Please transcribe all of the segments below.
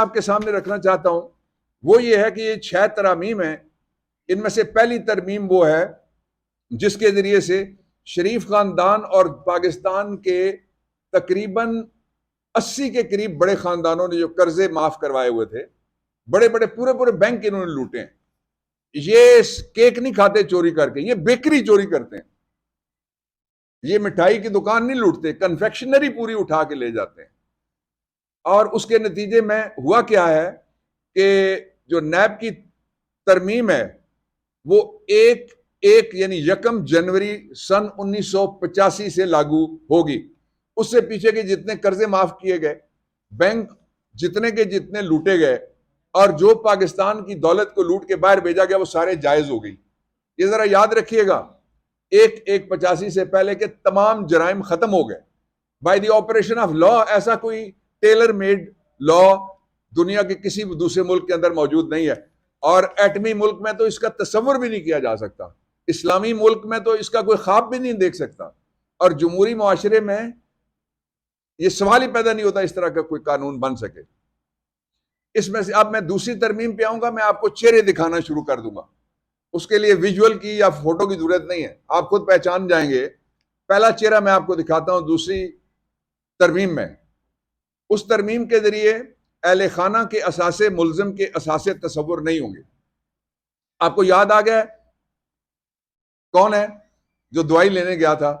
आपके सामने रखना चाहता हूं वो ये है कि ये 6 तरामीम है। इनमें से पहली तरमीम वो है जिसके जरिए से शरीफ खानदान और पाकिस्तान के तकरीबन 80 के करीब बड़े खानदानों ने जो कर्जे माफ करवाए हुए थे, बड़े बड़े पूरे पूरे बैंक इन्होंने लूटे हैं। ये केक नहीं खाते चोरी करके, ये बेकरी चोरी करते हैं। ये मिठाई की दुकान नहीं लूटते, कन्फेक्शनरी पूरी उठा के ले जाते हैं। और उसके नतीजे में हुआ क्या है कि जो नैब की तरमीम है वो एक एक यानी 1 जनवरी सन 1985 से लागू होगी। उससे पीछे के जितने कर्जे माफ किए गए, बैंक जितने के जितने लूटे गए और जो पाकिस्तान की दौलत को लूट के बाहर भेजा गया वो सारे जायज हो गई। ये जरा याद रखिएगा, 1/1/85 से पहले के तमाम जराइम खत्म हो गए by the operation of law. ऐसा कोई टेलर मेड लॉ दुनिया के किसी दूसरे मुल्क के अंदर मौजूद नहीं है। और एटमी मुल्क में तो इसका तस्वर भी नहीं किया जा सकता, इस्लामी मुल्क में तो इसका कोई ख्वाब भी नहीं देख सकता, और जमहूरी मुआशरे में यह सवाल ही पैदा नहीं होता इस तरह का कोई कानून बन सके। इसमें से अब मैं दूसरी तरमीम पे आऊंगा, मैं आपको चेहरे दिखाना शुरू कर दूंगा। उसके लिए विजुअल की या फोटो की जरूरत नहीं है, आप खुद पहचान जाएंगे। पहला चेहरा मैं आपको दिखाता हूं दूसरी तरमीम में। उस तरमीम के जरिए अहले खाना के असासे मुल्जिम के असासे तस्वुर नहीं होंगे। आपको याद आ गया कौन है जो दवाई लेने गया था?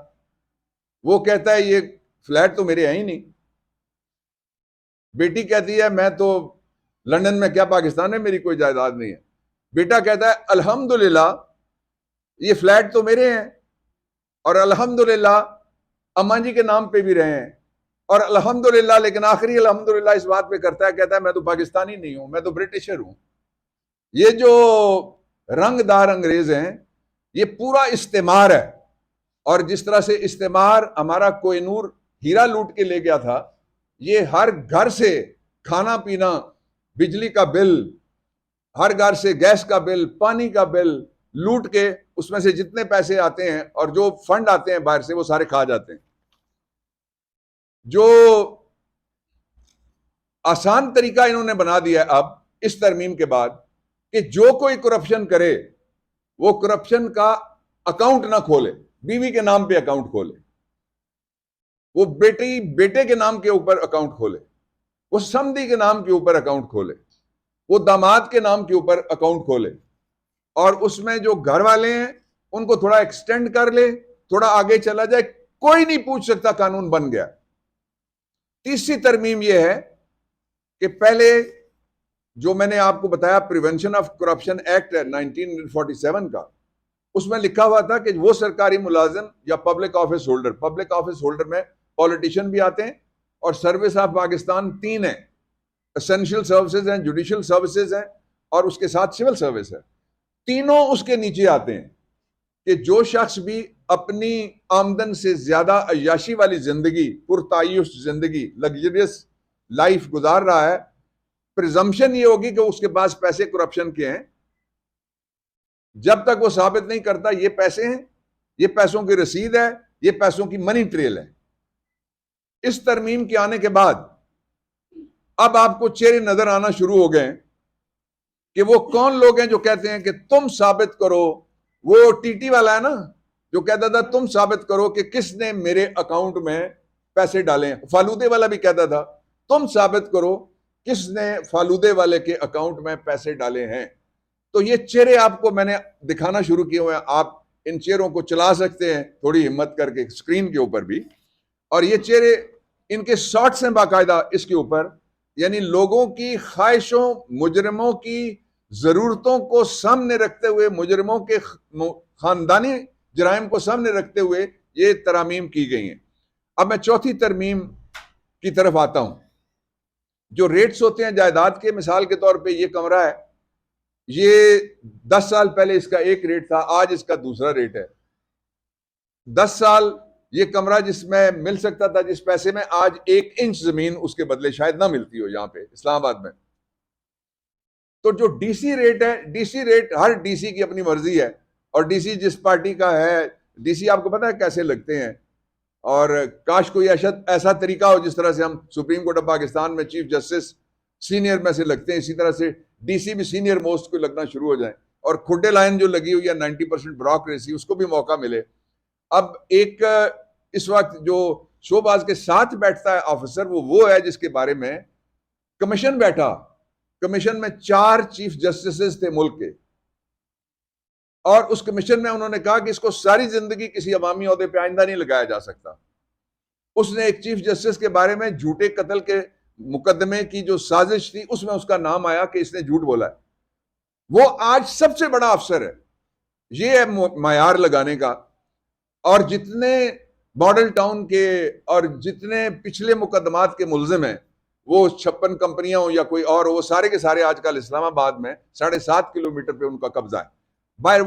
वो कहता है ये फ्लैट तो मेरे है ही नहीं। बेटी कहती है मैं तो लंदन में, क्या पाकिस्तान में मेरी कोई जायदाद नहीं है। बेटा कहता है अल्हम्दुलिल्लाह ये फ्लैट तो मेरे हैं, और अल्हम्दुलिल्लाह अम्मा जी के नाम पे भी रहे हैं, और अल्हम्दुलिल्लाह, लेकिन आखिरी अल्हम्दुलिल्लाह इस बात पे करता है, कहता है मैं तो पाकिस्तानी नहीं हूं, मैं तो ब्रिटिशर हूं। ये जो रंगदार अंग्रेज हैं ये पूरा इस्तेमार है। और जिस तरह से इस्तेमार हमारा कोहिनूर हीरा लूट के ले गया था, ये हर घर से खाना पीना, बिजली का बिल, हर घर से गैस का बिल, पानी का बिल लूट के उसमें से जितने पैसे आते हैं और जो फंड आते हैं बाहर से वो सारे खा जाते हैं। जो आसान तरीका इन्होंने बना दिया अब इस तरमीम के बाद कि जो कोई करप्शन करे वो करप्शन का अकाउंट ना खोले, बीवी के नाम पे अकाउंट खोले, वो बेटी बेटे के नाम के ऊपर अकाउंट खोले, वो समधी के नाम के ऊपर अकाउंट खोले, वो दामाद के नाम के ऊपर अकाउंट खोले, और उसमें जो घर वाले हैं उनको थोड़ा एक्सटेंड कर ले, थोड़ा आगे चला जाए, कोई नहीं पूछ सकता, कानून बन गया। तीसरी तरमीम यह है कि पहले जो मैंने आपको बताया प्रिवेंशन ऑफ करप्शन एक्ट है 1947 का, उसमें लिखा हुआ था कि वो सरकारी मुलाजिम या पब्लिक ऑफिस होल्डर में पॉलिटिशियन भी आते हैं, और सर्विस ऑफ पाकिस्तान 3 है, एसेंशियल सर्विसेज हैं, जुडिशियल सर्विसेज हैं, और उसके साथ सिविल सर्विस है। तीनों उसके नीचे आते हैं कि जो शख्स भी अपनी आमदन से ज्यादा अय्याशी वाली जिंदगी, पुरतायुश जिंदगी, लग्जरियस लाइफ गुजार रहा है, प्रिजम्पशन ये होगी कि उसके पास पैसे करप्शन के हैं। जब तक वो साबित नहीं करता ये पैसे हैं, ये पैसों की रसीद है, ये पैसों की मनी ट्रेल है। इस तरमीम के आने के बाद अब आपको चेहरे नजर आना शुरू हो गए कि वो कौन लोग हैं जो कहते हैं कि तुम साबित करो। वो टीटी वाला है ना जो कहता था तुम साबित करो कि किसने मेरे अकाउंट में पैसे डाले। फालूदे वाला भी कहता था तुम साबित करो किसने फालूदे वाले के अकाउंट में पैसे डाले हैं। तो ये चेहरे आपको मैंने दिखाना शुरू किए हुए हैं, आप इन चेहरों को चला सकते हैं थोड़ी हिम्मत करके स्क्रीन के ऊपर भी। और ये चेहरे, इनके शॉट्स हैं बाकायदा इसके ऊपर, यानी लोगों की ख्वाहिशों, मुजरिमों की जरूरतों को सामने रखते हुए, मुजरिमों के खानदानी जराइम को सामने रखते हुए ये तरामीम की गई हैं। अब मैं चौथी तरमीम की तरफ आता हूं। जो रेट्स होते हैं जायदाद के, मिसाल के तौर पे ये कमरा है, ये 10 साल पहले इसका एक रेट था, आज इसका दूसरा रेट है। 10 साल ये कमरा जिसमें मिल सकता था जिस पैसे में, आज 1 इंच जमीन उसके बदले शायद ना मिलती हो यहां पे इस्लामाबाद में। तो जो डीसी रेट है, डीसी रेट हर डीसी की अपनी मर्जी है, और डीसी जिस पार्टी का है, डीसी आपको पता है कैसे लगते हैं। और काश कोई ऐसा तरीका हो जिस तरह से हम सुप्रीम कोर्ट ऑफ पाकिस्तान में चीफ जस्टिस सीनियर में से लगते हैं, इसी तरह से डीसी भी सीनियर मोस्ट को लगना शुरू हो जाए और खुड्डे लाइन जो लगी हुई है 90% ब्यूरोक्रेसी, उसको भी मौका मिले। अब एक इस वक्त जो शोबाज के साथ बैठता है ऑफिसर, वो है जिसके बारे में कमीशन बैठा। कमीशन में 4 चीफ जस्टिस थे मुल्क के, और उस कमीशन में उन्होंने कहा कि इसको सारी जिंदगी किसी अवामी ओहदे पे आइंदा नहीं लगाया जा सकता। उसने एक चीफ जस्टिस के बारे में झूठे कत्ल के मुकदमे की जो साजिश थी, उसमें उसका नाम आया कि इसने झूठ बोला है। वो आज सबसे बड़ा अफसर है। ये है मायार लगाने का। और जितने मॉडल टाउन के और जितने पिछले मुकदमात के मुल्जिम हैं, वो 56 कंपनियां हो या कोई और, वो सारे के सारे आजकल इस्लामाबाद में 7.5 किलोमीटर पे उनका कब्जा है। बाहर